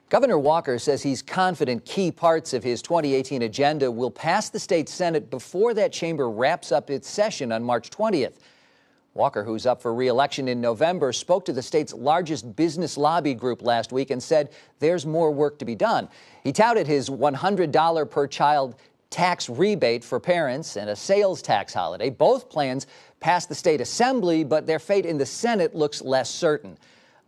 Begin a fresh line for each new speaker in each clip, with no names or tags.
Governor Walker says he's confident key parts of his 2018 agenda will pass the state Senate before that chamber wraps up its session on March 20th. Walker, who's up for re-election in November, spoke to the state's largest business lobby group last week and said there's more work to be done. He touted his $100 per child tax rebate for parents and a sales tax holiday. Both plans passed the state assembly, but their fate in the Senate looks less certain.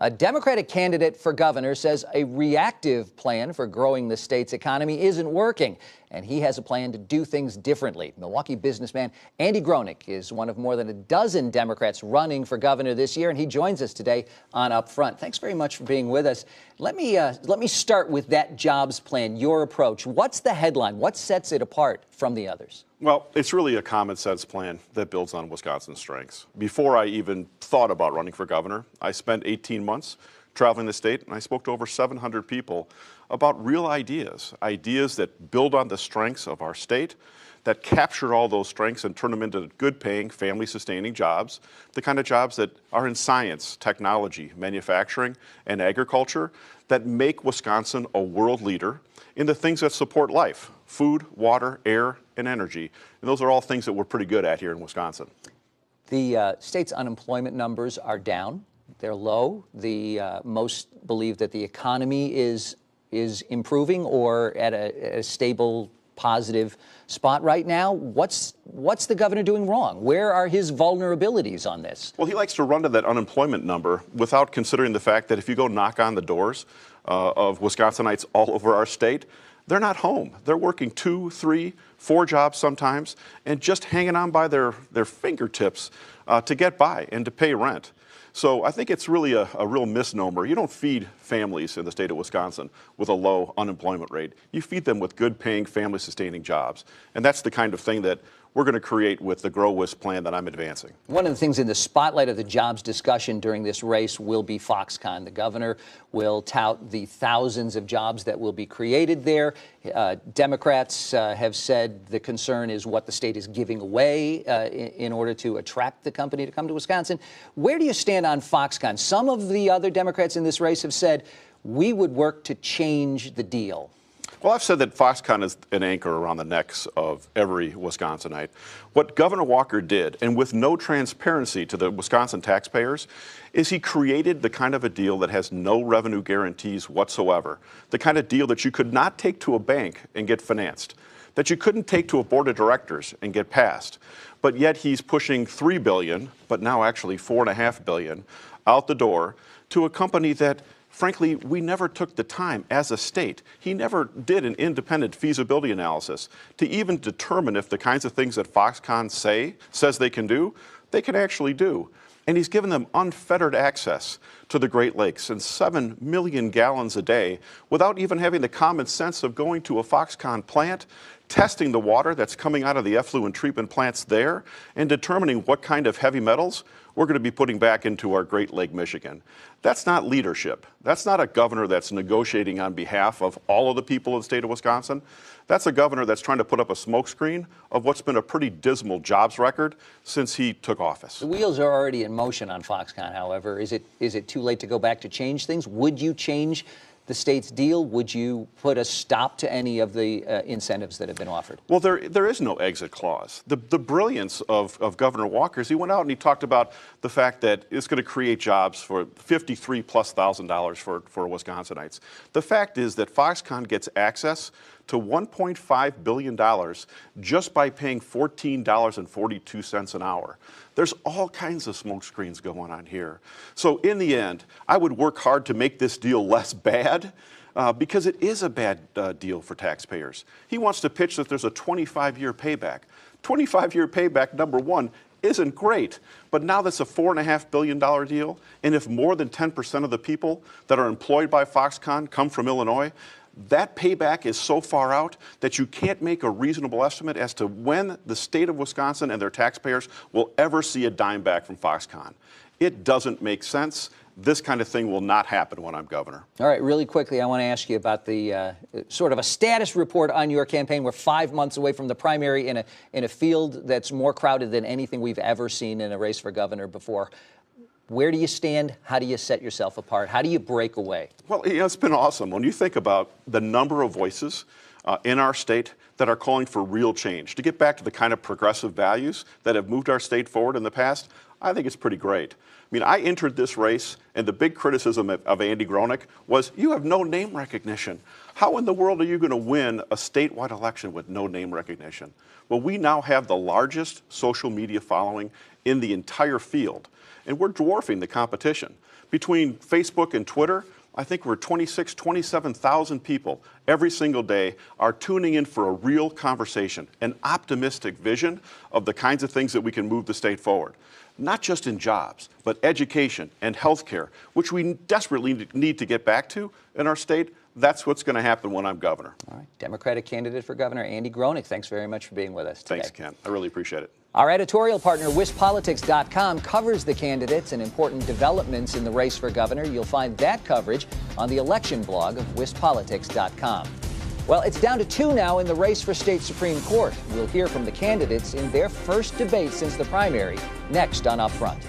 A Democratic candidate for governor says a reactive plan for growing the state's economy isn't working, and he has a plan to do things differently. Milwaukee businessman Andy Gronik is one of more than a dozen Democrats running for governor this year, and he joins us today on Upfront. Thanks very much for being with us. Let me start with that jobs plan, your approach. What's the headline? What sets it apart from the others?
Well, it's really a common sense plan that builds on Wisconsin's strengths. Before I even thought about running for governor, I spent 18 months traveling the state, and I spoke to over 700 people about real ideas that build on the strengths of our state, that capture all those strengths and turn them into good-paying, family-sustaining jobs, the kind of jobs that are in science, technology, manufacturing, and agriculture that make Wisconsin a world leader in the things that support life: food, water, air, and energy. And those are all things that we're pretty good at here in Wisconsin.
The state's unemployment numbers are down. They're low. Most believe that the economy is improving or at a stable, positive spot right now. What's the governor doing wrong? Where are his vulnerabilities on this?
Well, he likes to run to that unemployment number without considering the fact that if you go knock on the doors of Wisconsinites all over our state, they're not home. They're working 2, 3, 4 jobs sometimes and just hanging on by their fingertips to get by and to pay rent. So I think it's really a real misnomer. You don't feed families in the state of Wisconsin with a low unemployment rate. You feed them with good-paying, family-sustaining jobs. And that's the kind of thing that we're going to create with the Grow Wis plan that I'm advancing.
One of the things in the spotlight of the jobs discussion during this race will be Foxconn. The governor will tout the thousands of jobs that will be created there. Democrats have said the concern is what the state is giving away in order to attract the company to come to Wisconsin. Where do you stand on Foxconn? Some of the other Democrats in this race have said we would work to change the deal.
Well, I've said that Foxconn is an anchor around the necks of every Wisconsinite. What Governor Walker did, and with no transparency to the Wisconsin taxpayers, is he created the kind of a deal that has no revenue guarantees whatsoever, the kind of deal that you could not take to a bank and get financed, that you couldn't take to a board of directors and get passed. But yet he's pushing $3 billion, but now actually $4.5 billion, out the door to a company that, frankly, we never took the time as a state. He never did an independent feasibility analysis to even determine if the kinds of things that Foxconn says they can actually do. And he's given them unfettered access to the Great Lakes and 7 million gallons a day without even having the common sense of going to a Foxconn plant, testing the water that's coming out of the effluent treatment plants there, and determining what kind of heavy metals we're going to be putting back into our Great Lake, Michigan. That's not leadership. That's not a governor that's negotiating on behalf of all of the people of the state of Wisconsin. That's a governor that's trying to put up a smokescreen of what's been a pretty dismal jobs record since he took office.
The wheels are already in motion on Foxconn, however. Is it too late to go back to change things? Would you change the state's deal? Would you put a stop to any of the incentives that have been offered?
Well, there is no exit clause. The brilliance of Governor Walker is he went out and he talked about the fact that it's going to create jobs for $53,000+ for Wisconsinites. The fact is that Foxconn gets access to $1.5 billion just by paying $14.42 an hour. There's all kinds of smoke screens going on here. So in the end, I would work hard to make this deal less bad because it is a bad deal for taxpayers. He wants to pitch that there's a 25-year payback. 25-year payback, number one, isn't great, but now that's a $4.5 billion deal, and if more than 10% of the people that are employed by Foxconn come from Illinois, that payback is so far out that you can't make a reasonable estimate as to when the state of Wisconsin and their taxpayers will ever see a dime back from Foxconn. It doesn't make sense. This kind of thing will not happen when I'm governor.
All right, really quickly, I want to ask you about the sort of a status report on your campaign. We're 5 months away from the primary in a field that's more crowded than anything we've ever seen in a race for governor before. Where do you stand? How do you set yourself apart? How do you break away?
Well, it's been awesome. When you think about the number of voices in our state that are calling for real change, to get back to the kind of progressive values that have moved our state forward in the past, I think it's pretty great. I mean, I entered this race, and the big criticism of Andy Gronik was, you have no name recognition. How in the world are you going to win a statewide election with no name recognition? Well, we now have the largest social media following in the entire field, and we're dwarfing the competition. Between Facebook and Twitter, I think we're 27,000 people every single day are tuning in for a real conversation, an optimistic vision of the kinds of things that we can move the state forward. Not just in jobs, but education and healthcare, which we desperately need to get back to in our state. That's what's going to happen when I'm governor.
All right. Democratic candidate for governor Andy Gronik, thanks very much for being with us today.
Thanks, Ken. I really appreciate it.
Our editorial partner, WisPolitics.com, covers the candidates and important developments in the race for governor. You'll find that coverage on the election blog of WisPolitics.com. Well, it's down to 2 now in the race for state Supreme Court. We'll hear from the candidates in their first debate since the primary, next on Upfront.